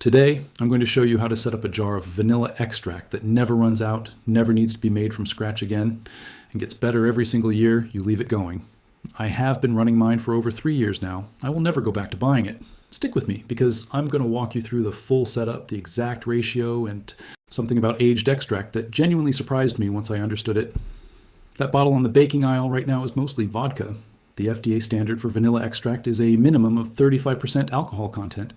Today, I'm going to show you how to set up a jar of vanilla extract that never runs out, never needs to be made from scratch again, and gets better every single year you leave it going. I have been running mine for over 3 years now. I will never go back to buying it. Stick with me because I'm going to walk you through the full setup, the exact ratio, and something about aged extract that genuinely surprised me once I understood it. That bottle on the baking aisle right now is mostly vodka. The FDA standard for vanilla extract is a minimum of 35% alcohol content.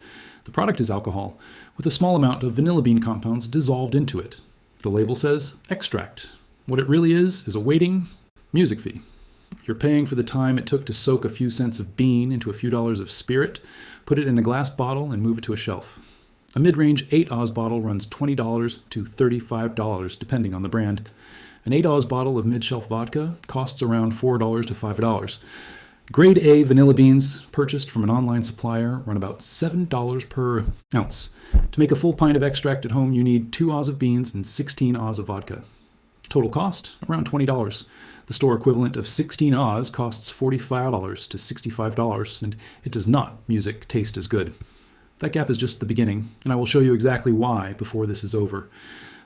The product is alcohol, with a small amount of vanilla bean compounds dissolved into it. The label says extract. What it really is a waiting music fee. You're paying for the time it took to soak a few cents of bean into a few dollars of spirit, put it in a glass bottle, and move it to a shelf. A mid-range 8 Oz bottle runs $20 to $35, depending on the brand. An 8 Oz bottle of mid-shelf vodka costs around $4 to $5. Grade A vanilla beans purchased from an online supplier run about $7 per ounce. To make a full pint of extract at home, you need 2 Oz of beans and 16 Oz of vodka. Total cost, around $20. The store equivalent of 16 Oz costs $45 to $65, and it does not taste as good. That gap is just the beginning, and I will show you exactly why before this is over.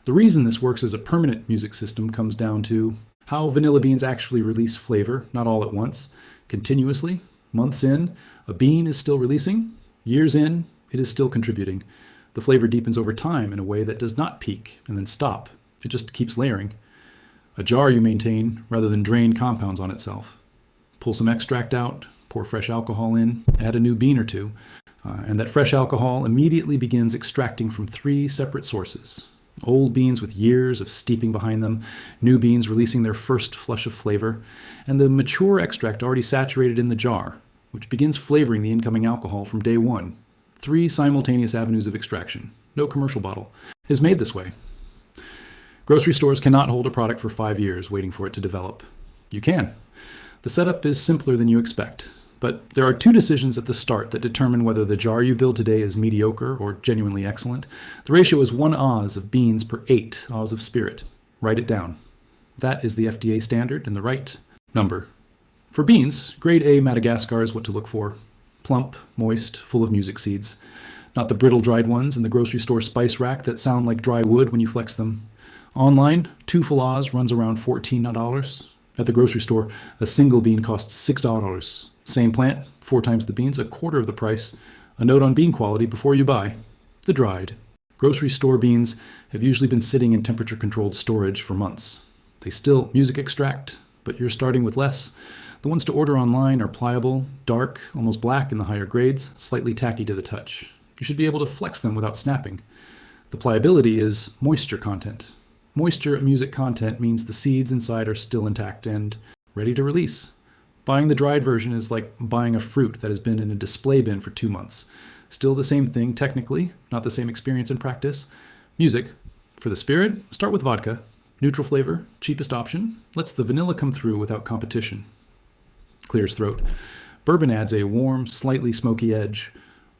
The reason this works as a permanent music system comes down to how vanilla beans actually release flavor, not all at once, continuously. Months in, a bean is still releasing. Years in, it is still contributing. The flavor deepens over time in a way that does not peak and then stop. It just keeps layering. A jar you maintain rather than drain compounds on itself. Pull some extract out, pour fresh alcohol in, add a new bean or two, and that fresh alcohol immediately begins extracting from 3 separate sources. Old beans with years of steeping behind them, new beans releasing their first flush of flavor, and the mature extract already saturated in the jar, which begins flavoring the incoming alcohol from day one. 3 simultaneous avenues of extraction. No commercial bottle is made this way. Grocery stores cannot hold a product for 5 years waiting for it to develop. You can. The setup is simpler than you expect. But there are 2 decisions at the start that determine whether the jar you build today is mediocre or genuinely excellent. The ratio is 1 Oz of beans per 8 Oz of spirit. Write it down. That is the FDA standard and the right number. For beans, grade A Madagascar is what to look for. Plump, moist, full of music seeds. Not the brittle dried ones in the grocery store spice rack that sound like dry wood when you flex them. Online, 2 full Oz runs around $14. At the grocery store, a single bean costs $6. Same plant, 4 times the beans, a quarter of the price. A note on bean quality before you buy. The dried. Grocery store beans have usually been sitting in temperature-controlled storage for months. They still music extract, but you're starting with less. The ones to order online are pliable, dark, almost black in the higher grades, slightly tacky to the touch. You should be able to flex them without snapping. The pliability is moisture content. Moisture music content means the seeds inside are still intact and ready to release. Buying the dried version is like buying a fruit that has been in a display bin for 2 months. Still the same thing technically, not the same experience in practice. Music. For the spirit, start with vodka. Neutral flavor, cheapest option, lets the vanilla come through without competition. Clears throat. Bourbon adds a warm, slightly smoky edge.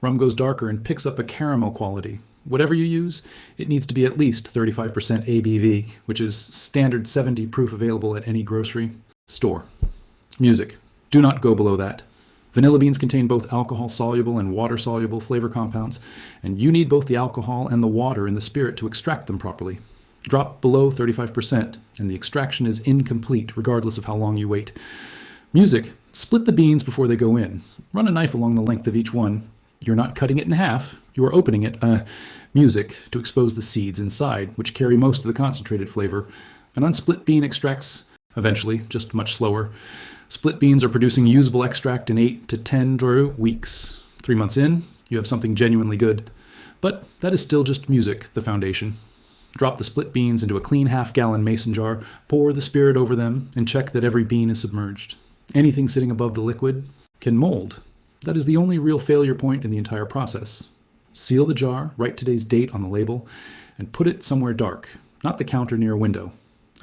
Rum goes darker and picks up a caramel quality. Whatever you use, it needs to be at least 35% ABV, which is standard 70 proof available at any grocery store. Music. Do not go below that. Vanilla beans contain both alcohol-soluble and water-soluble flavor compounds, and you need both the alcohol and the water in the spirit to extract them properly. Drop below 35%, and the extraction is incomplete regardless of how long you wait. Music. Split the beans before they go in. Run a knife along the length of each one. You're not cutting it in half. You are opening it, music, to expose the seeds inside, which carry most of the concentrated flavor. An unsplit bean extracts eventually, just much slower. Split beans are producing usable extract in 8 to 10 weeks. 3 months in, you have something genuinely good. But that is still just music, the foundation. Drop the split beans into a clean half-gallon mason jar, pour the spirit over them, and check that every bean is submerged. Anything sitting above the liquid can mold. That is the only real failure point in the entire process. Seal the jar, write today's date on the label, and put it somewhere dark, not the counter near a window.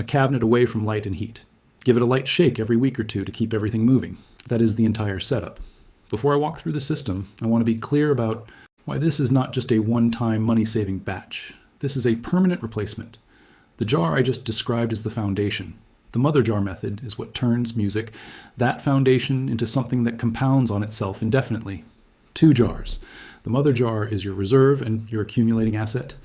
A cabinet away from light and heat. Give it a light shake every week or 2 to keep everything moving. That is the entire setup. Before I walk through the system, I want to be clear about why this is not just a one-time money-saving batch. This is a permanent replacement. The jar I just described is the foundation. The mother jar method is what turns music, that foundation, into something that compounds on itself indefinitely. 2 jars. The mother jar is your reserve and your accumulating asset.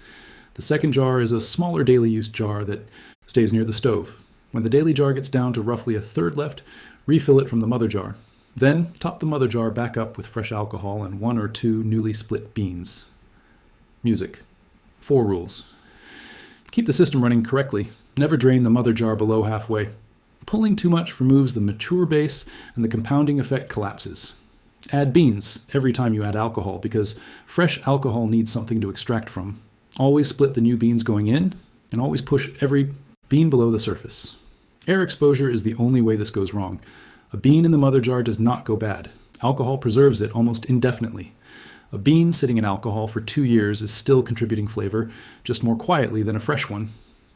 The second jar is a smaller daily use jar that stays near the stove. When the daily jar gets down to roughly a third left, refill it from the mother jar. Then top the mother jar back up with fresh alcohol and 1 or 2 newly split beans. Music. 4 rules. Keep the system running correctly. Never drain the mother jar below halfway. Pulling too much removes the mature base and the compounding effect collapses. Add beans every time you add alcohol because fresh alcohol needs something to extract from. Always split the new beans going in and always push every bean below the surface. Air exposure is the only way this goes wrong. A bean in the mother jar does not go bad. Alcohol preserves it almost indefinitely. A bean sitting in alcohol for 2 years is still contributing flavor, just more quietly than a fresh one.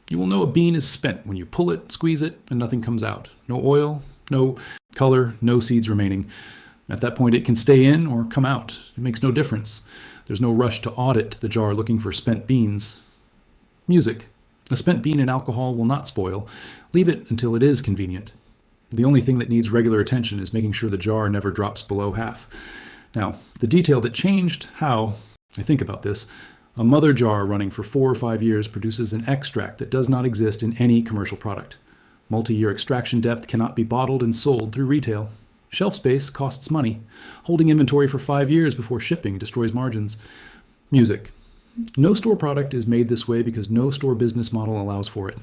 You will know a bean is spent when you pull it, squeeze it, and nothing comes out. No oil, no color, no seeds remaining. At that point, it can stay in or come out. It makes no difference. There's no rush to audit the jar looking for spent beans. Music. A spent bean in alcohol will not spoil. Leave it until it is convenient. The only thing that needs regular attention is making sure the jar never drops below half. Now, the detail that changed how I think about this, a mother jar running for 4 or 5 years produces an extract that does not exist in any commercial product. Multi-year extraction depth cannot be bottled and sold through retail. Shelf space costs money. Holding inventory for 5 years before shipping destroys margins. Music. No store product is made this way because no store business model allows for it.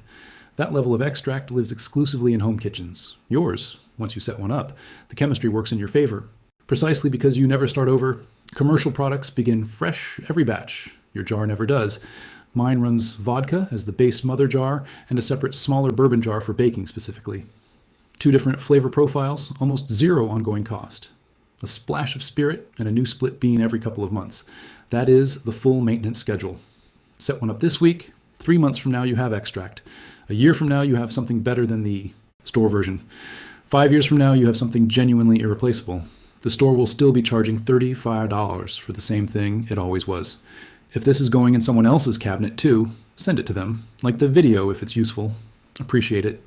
That level of extract lives exclusively in home kitchens. Yours, once you set one up, the chemistry works in your favor. Precisely because you never start over, commercial products begin fresh every batch. Your jar never does. Mine runs vodka as the base mother jar and a separate smaller bourbon jar for baking specifically. 2 different flavor profiles, almost 0 ongoing cost. A splash of spirit and a new split bean every couple of months. That is the full maintenance schedule. Set one up this week. 3 months from now you have extract. A year from now you have something better than the store version. 5 years from now you have something genuinely irreplaceable. The store will still be charging $35 for the same thing it always was. If this is going in someone else's cabinet too, send it to them. Like the video if it's useful. Appreciate it.